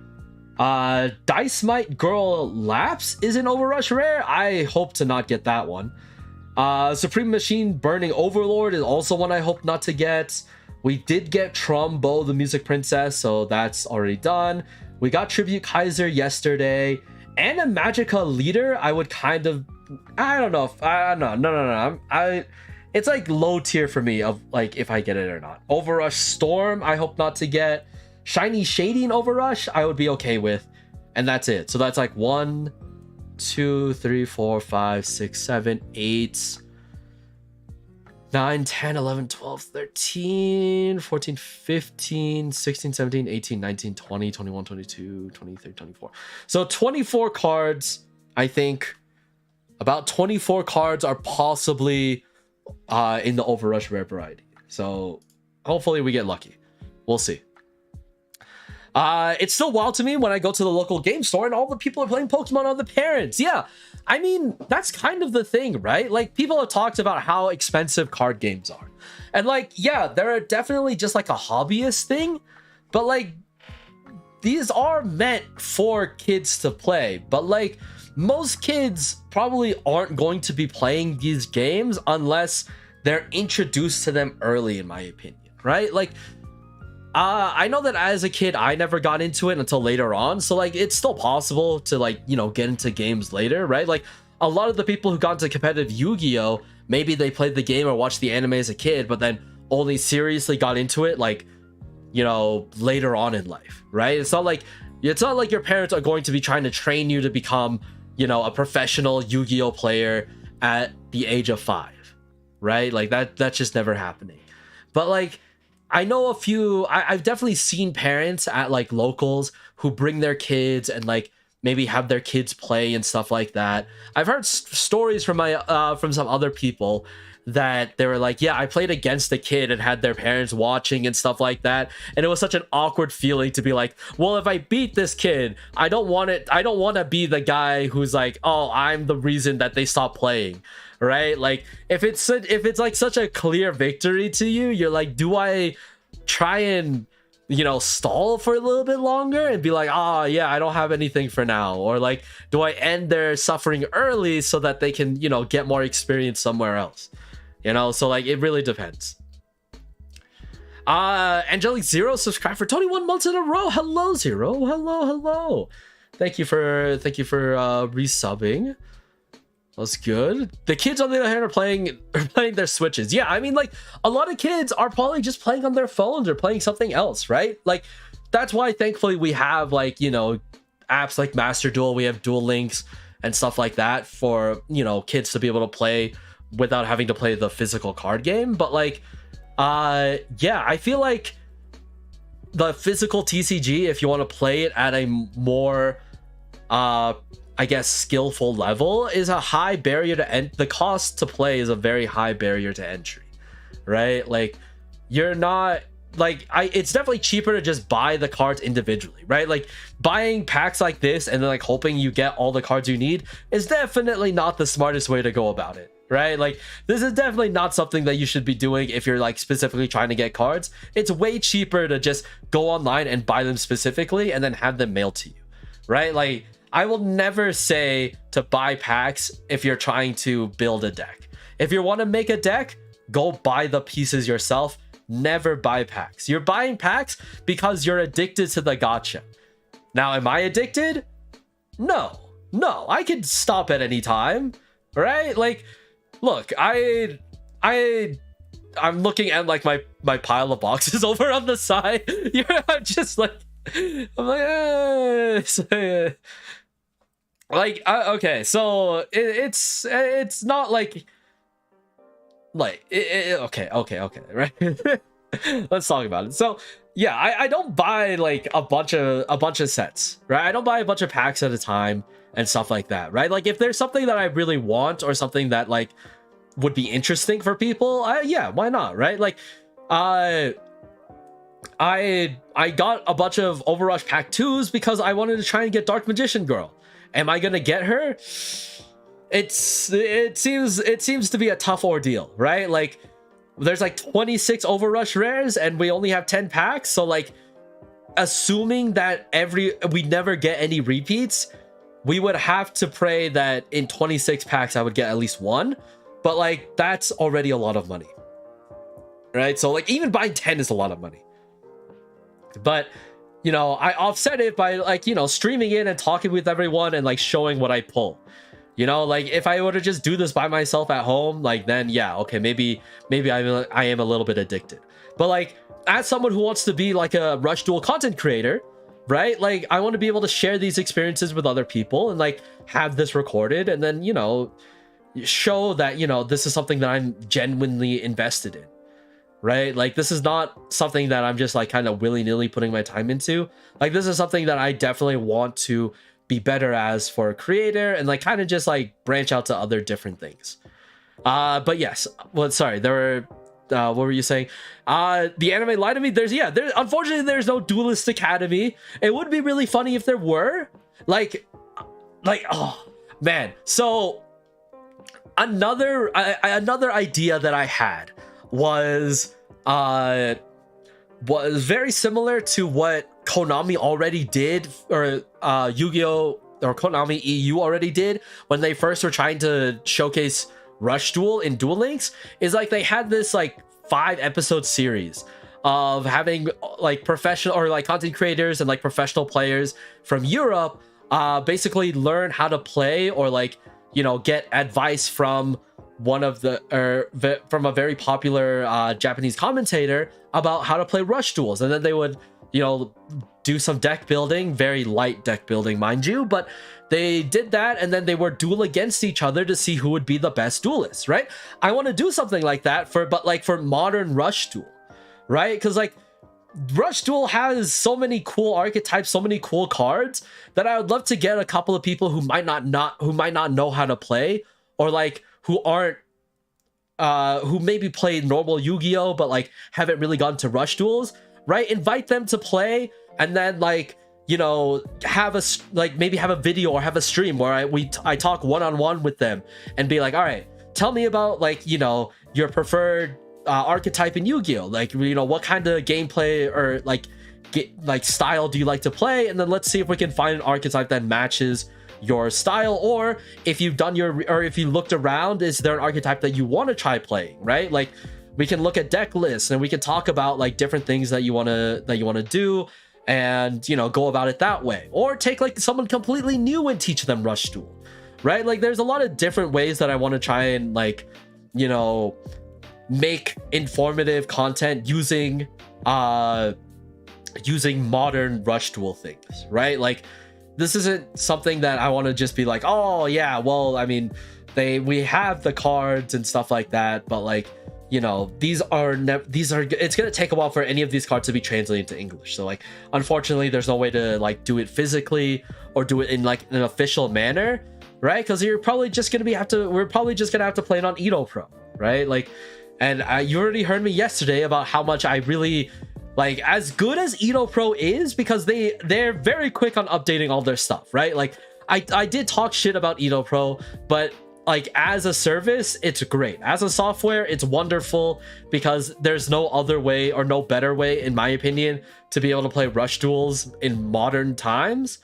Dice Might Girl Lapse is in Overrush rare. I hope to not get that one. Supreme Machine Burning Overlord is also one I hope not to get. We did get Trumbo, the Music Princess, so that's already done. We got Tribute Kaiser yesterday, and a Magica Leader. I would kind of, I don't know if no. It's like low tier for me of like if I get it or not. Overrush Storm, I hope not to get. Shiny Shading Overrush, I would be okay with, and that's it. So that's like 1, 2, 3, 4, 5, 6, 7, 8, 9, 10, 11, 12, 13, 14, 15, 16, 17, 18, 19, 20, 21, 22, 23, 24. So 24 cards, I think. About 24 cards are possibly in the Overrush rare variety. So hopefully we get lucky. We'll see. It's still wild to me when I go to the local game store and all the people are playing Pokemon on the parents. Yeah, I mean, that's kind of the thing, right? Like, people have talked about how expensive card games are. And, like, yeah, they're definitely just, like, a hobbyist thing. But, like, these are meant for kids to play. But, like, most kids probably aren't going to be playing these games unless they're introduced to them early, in my opinion, right? Like, I know that as a kid, I never got into it until later on. So, like, it's still possible to, like, you know, get into games later, right? Like, a lot of the people who got into competitive Yu-Gi-Oh, maybe they played the game or watched the anime as a kid, but then only seriously got into it, like, you know, later on in life, right? It's not like your parents are going to be trying to train you to become, you know, a professional Yu-Gi-Oh player at the age of 5, right? Like, that's just never happening. But, like, I know a few, I've definitely seen parents at like locals who bring their kids and like maybe have their kids play and stuff like that. I've heard stories from from some other people that they were like, yeah, I played against a kid and had their parents watching and stuff like that. And it was such an awkward feeling to be like, well, if I beat this kid, I don't want to be the guy who's like, oh, I'm the reason that they stopped playing. Right? Like, if it's like such a clear victory to you, you're like, do I try and, you know, stall for a little bit longer and be like, oh yeah, I don't have anything for now, or like, do I end their suffering early so that they can, you know, get more experience somewhere else, you know? So like, it really depends. Angelic Zero subscribed for 21 months in a row. Hello, Zero. Hello. Thank you for resubbing. That's good. The kids on the other hand are playing their Switches. Yeah, I mean, like, a lot of kids are probably just playing on their phones or playing something else, right? Like, that's why thankfully we have, like, you know, apps like Master Duel, we have Duel Links and stuff like that for, you know, kids to be able to play without having to play the physical card game. But like, yeah, I feel like the physical TCG, if you want to play it at a more I guess, skillful level is a high barrier to end. The cost to play is a very high barrier to entry, right? Like, you're not like it's definitely cheaper to just buy the cards individually, right? Like, buying packs like this and then like hoping you get all the cards you need is definitely not the smartest way to go about it, right? Like, this is definitely not something that you should be doing if you're like specifically trying to get cards. It's way cheaper to just go online and buy them specifically and then have them mailed to you, right? Like, I will never say to buy packs if you're trying to build a deck. If you want to make a deck, go buy the pieces yourself. Never buy packs. You're buying packs because you're addicted to the gacha. Now, am I addicted? No, I can stop at any time, right? Like, look, I'm looking at like my pile of boxes over on the side. I'm just like, I'm like, like, okay, so it's not like okay, right? Let's talk about it. So yeah, I don't buy like a bunch of sets, right? I don't buy a bunch of packs at a time and stuff like that, right? Like, if there's something that I really want or something that like would be interesting for people, yeah, why not, right? Like, I got a bunch of Overrush Pack 2s because I wanted to try and get Dark Magician Girl. Am I gonna get her? It seems to be a tough ordeal, right? Like, there's like 26 Overrush rares and we only have 10 packs, so like, assuming that we never get any repeats, we would have to pray that in 26 packs I would get at least one, but like, that's already a lot of money, right? So like, even buying 10 is a lot of money. But, you know, I offset it by like, you know, streaming it and talking with everyone and like showing what I pull. You know, like, if I were to just do this by myself at home, like, then yeah, okay, maybe I am a little bit addicted. But like, as someone who wants to be like a Rush Duel content creator, right? Like, I want to be able to share these experiences with other people and like have this recorded and then, you know, show that, you know, this is something that I'm genuinely invested in. Right? Like, this is not something that I'm just like kind of willy-nilly putting my time into. Like, this is something that I definitely want to be better as for a creator and like kind of just like branch out to other different things. But yes, well, sorry, there were what were you saying? The anime lied to me. Unfortunately there's no Duelist Academy. It would be really funny if there were. Like, oh man. So another idea that I had was very similar to what Konami already did, or Yu-Gi-Oh! Or Konami EU already did when they first were trying to showcase Rush Duel in Duel Links. Is like, they had this like 5-episode series of having like professional or like content creators and like professional players from Europe basically learn how to play or like, you know, get advice from from a very popular Japanese commentator about how to play Rush Duels. And then they would, you know, do some deck building, very light deck building, mind you, but they did that and then they would duel against each other to see who would be the best duelist, right? I want to do something like that for modern Rush Duel, right? Because like, Rush Duel has so many cool archetypes, so many cool cards that I would love to get a couple of people who might not know how to play, or like who maybe play normal Yu-Gi-Oh but like haven't really gone to Rush Duels, right? Invite them to play and then like, you know, maybe have a video or have a stream where I talk one-on-one with them and be like, all right, tell me about like, you know, your preferred archetype in Yu-Gi-Oh, like, you know, what kind of gameplay or like style do you like to play, and then let's see if we can find an archetype that matches your style, or if you've done if you looked around, is there an archetype that you want to try playing, right? Like, we can look at deck lists and we can talk about like different things that you want to do, and, you know, go about it that way, or take like someone completely new and teach them Rush Duel, right? Like, there's a lot of different ways that I want to try and like, you know, make informative content using modern Rush Duel things, right? Like, this isn't something that I want to just be like, oh yeah, well, I mean, we have the cards and stuff like that, but like, you know, it's gonna take a while for any of these cards to be translated to English. So like, unfortunately, there's no way to like do it physically or do it in like an official manner, right? Because you're probably just gonna we're probably just gonna have to play it on Edo Pro, right? Like, and you already heard me yesterday about how much I really like, as good as Edo Pro is, because they're very quick on updating all their stuff, right? Like I did talk shit about Edo Pro, but like as a service, it's great. As a software, it's wonderful, because there's no other way or no better way, in my opinion, to be able to play rush duels in modern times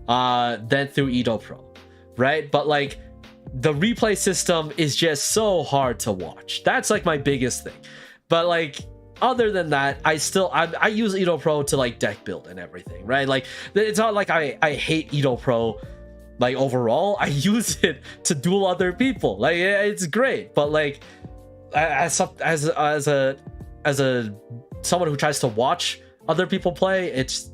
than through Edo Pro, right? But like the replay system is just so hard to watch. That's like my biggest thing. But like other than that, I use Edo Pro to like deck build and everything, right? Like it's not like I hate Edo Pro. Like overall, I use it to duel other people. Like it's great, but like as someone who tries to watch other people play, it's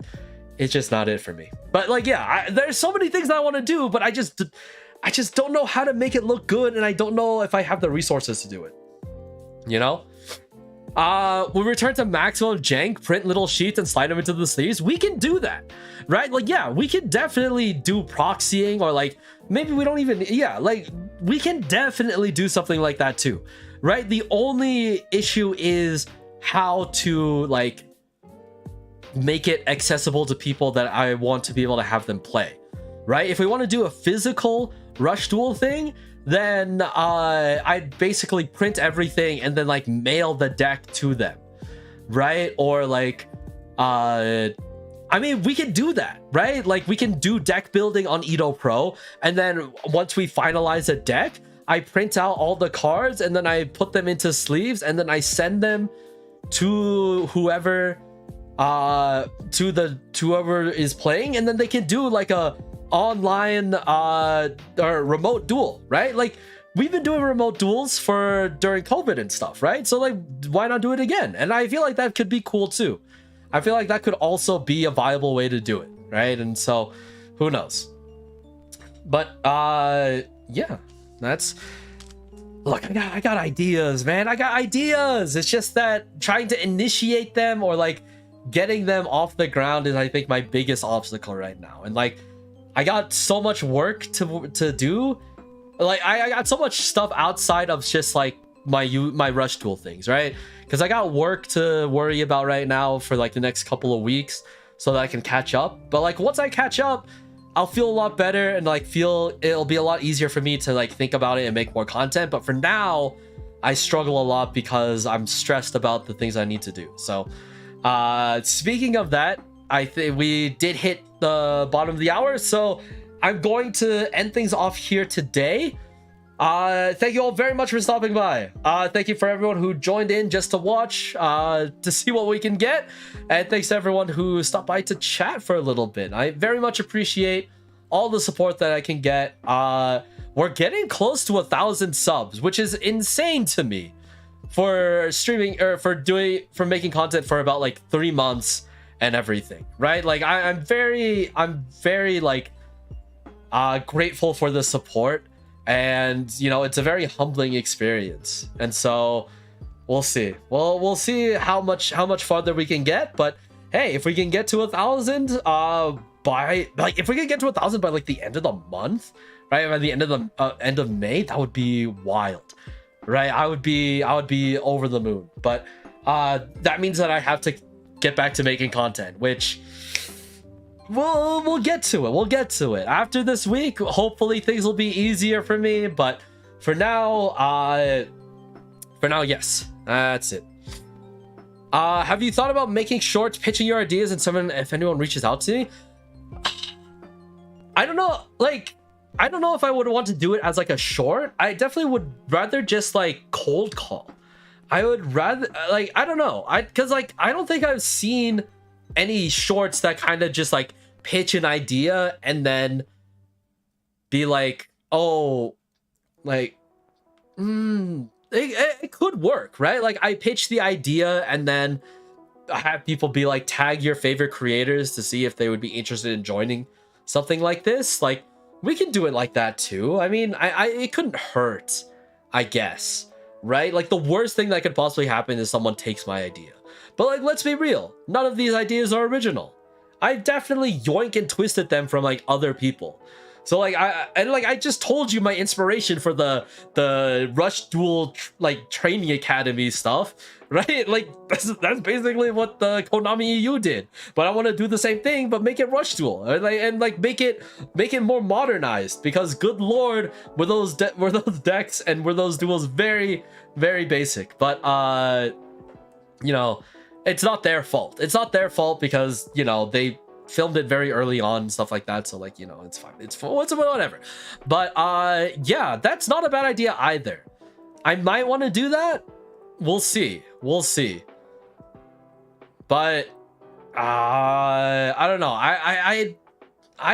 just not it for me. But like, yeah, there's so many things that I want to do, but I just don't know how to make it look good, and I don't know if I have the resources to do it. You know? We return to maximum jank, print little sheets and slide them into the sleeves. We can do that, right? Like, yeah, we can definitely do proxying, or like maybe we don't even, yeah, like we can definitely do something like that too, right? The only issue is how to like make it accessible to people that I want to be able to have them play, right? If we want to do a physical rush duel thing, then I'd basically print everything and then like mail the deck to them, right? Or like I mean, we can do that, right? Like we can do deck building on Edo Pro, and then once we finalize a deck, I print out all the cards and then I put them into sleeves, and then I send them to whoever whoever is playing, and then they can do like a online or remote duel, right? Like we've been doing remote duels during COVID and stuff, right? So like, why not do it again? And I feel like that could be cool too. I feel like that could also be a viable way to do it, right? And so who knows? But yeah, that's, look, I got ideas, man. I got ideas. It's just that trying to initiate them or like getting them off the ground is, I think, my biggest obstacle right now. And like, I got so much work to do. Like I got so much stuff outside of just like my rush duel things, right? Because I got work to worry about right now for like the next couple of weeks, so that I can catch up. But like once I catch up, I'll feel a lot better, and like it'll be a lot easier for me to like think about it and make more content. But for now, I struggle a lot because I'm stressed about the things I need to do. So speaking of that, I think we did hit the bottom of the hour, so I'm going to end things off here today. Thank you all very much for stopping by. Thank you for everyone who joined in just to watch, to see what we can get, and thanks to everyone who stopped by to chat for a little bit. I very much appreciate all the support that I can get. We're getting close to 1,000 subs, which is insane to me for streaming, or for making content for about like 3 months and everything, right? Like I'm very like grateful for the support, and you know, it's a very humbling experience. And so we'll see. Well, we'll see how much farther we can get. But hey, if we can get to 1,000 by like, if we can get to 1,000 by like the end of the month, right, by the end of May, that would be wild, right? I would be over the moon. But that means that I have to get back to making content, which we'll get to it. We'll get to it after this week. Hopefully things will be easier for me, but for now, yes, that's it. Have you thought about making shorts, pitching your ideas, and if anyone reaches out to me? I don't know. Like, I don't know if I would want to do it as like a short. I definitely would rather just like cold call. I would rather, like, I don't know. Because like, I don't think I've seen any shorts that kind of just like pitch an idea and then be like, oh, like, it could work, right? Like I pitch the idea and then have people be like, tag your favorite creators to see if they would be interested in joining something like this. Like we can do it like that too. I mean, it couldn't hurt, I guess, right? Like the worst thing that could possibly happen is someone takes my idea. But like, let's be real, none of these ideas are original. I've definitely yoink and twisted them from like other people. So like I just told you my inspiration for the Rush Duel like training academy stuff, right? Like that's basically what the Konami EU did. But I want to do the same thing, but make it Rush Duel, and make it more modernized. Because good lord, were those decks and were those duels very very basic. But you know, it's not their fault. It's not their fault because you know they filmed it very early on and stuff like that, so like, you know, it's fine, it's whatever. But yeah, that's not a bad idea either. I might want to do that. We'll see, but I don't know. I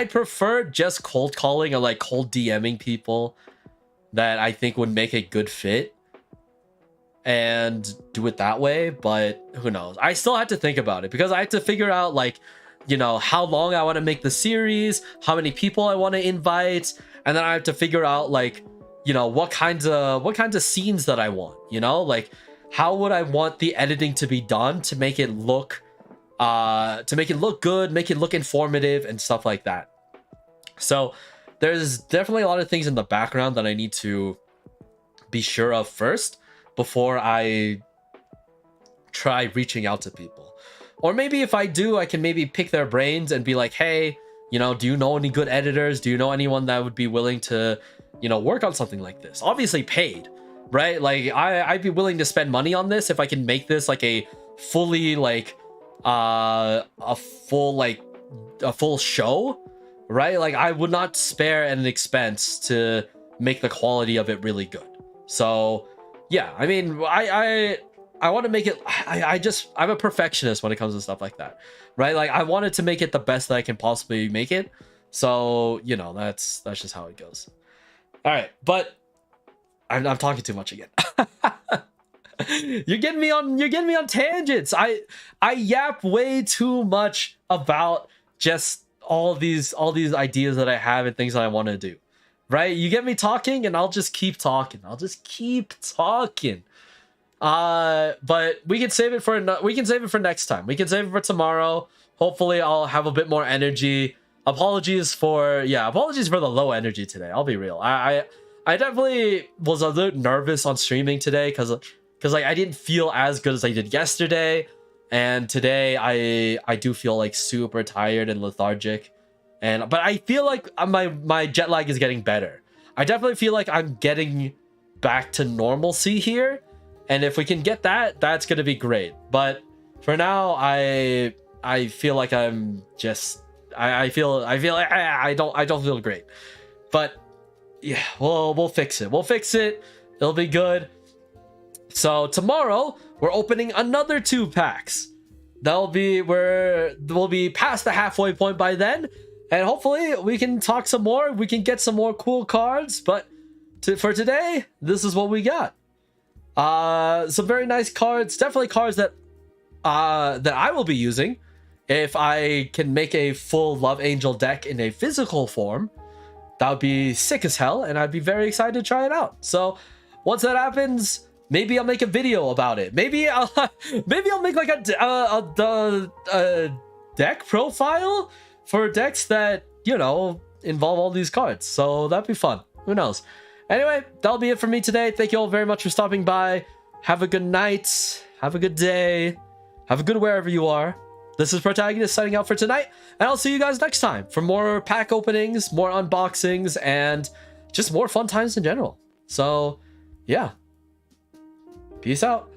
prefer just cold calling or like cold DMing people that I think would make a good fit and do it that way. But who knows, I still have to think about it because I have to figure out like, you know, how long I want to make the series, how many people I want to invite, and then I have to figure out like, you know, what kinds of scenes that I want, you know, like how would I want the editing to be done to make it look good, make it look informative and stuff like that. So there's definitely a lot of things in the background that I need to be sure of first before I try reaching out to people. Or maybe if I do, I can maybe pick their brains and be like, hey, you know, do you know any good editors? Do you know anyone that would be willing to, you know, work on something like this? Obviously paid, right? Like I'd be willing to spend money on this if I can make this like a fully like a full show, right? Like I would not spare an expense to make the quality of it really good. So yeah, I mean, I want to make it, I'm a perfectionist when it comes to stuff like that, right? Like I wanted to make it the best that I can possibly make it. So, you know, that's just how it goes. All right, but I'm talking too much again. You're getting me on tangents. I yap way too much about just all these ideas that I have and things that I want to do, right? You get me talking and I'll just keep talking. But we can save it for next time. We can save it for tomorrow. Hopefully I'll have a bit more energy. Apologies for the low energy today. I'll be real. I definitely was a little nervous on streaming today because like I didn't feel as good as I did yesterday, and today I do feel like super tired and lethargic. But I feel like my jet lag is getting better. I definitely feel like I'm getting back to normalcy here. And if we can get that, that's gonna be great. But for now, I feel like I'm just I feel like I don't feel great. But yeah, we'll fix it. It'll be good. So tomorrow we're opening another 2 packs. We'll be past the halfway point by then, and hopefully we can talk some more. We can get some more cool cards. But for today, this is what we got. Some very nice cards, definitely cards that I will be using if I can make a full Love Angel deck in a physical form. That would be sick as hell, and I'd be very excited to try it out. So once that happens, maybe I'll make a video about it. Maybe I'll make like a deck profile for decks that, you know, involve all these cards. So that'd be fun. Who knows? Anyway, that'll be it for me today. Thank you all very much for stopping by. Have a good night. Have a good day. Have a good wherever you are. This is Protagonist signing out for tonight, and I'll see you guys next time for more pack openings, more unboxings, and just more fun times in general. So, yeah. Peace out.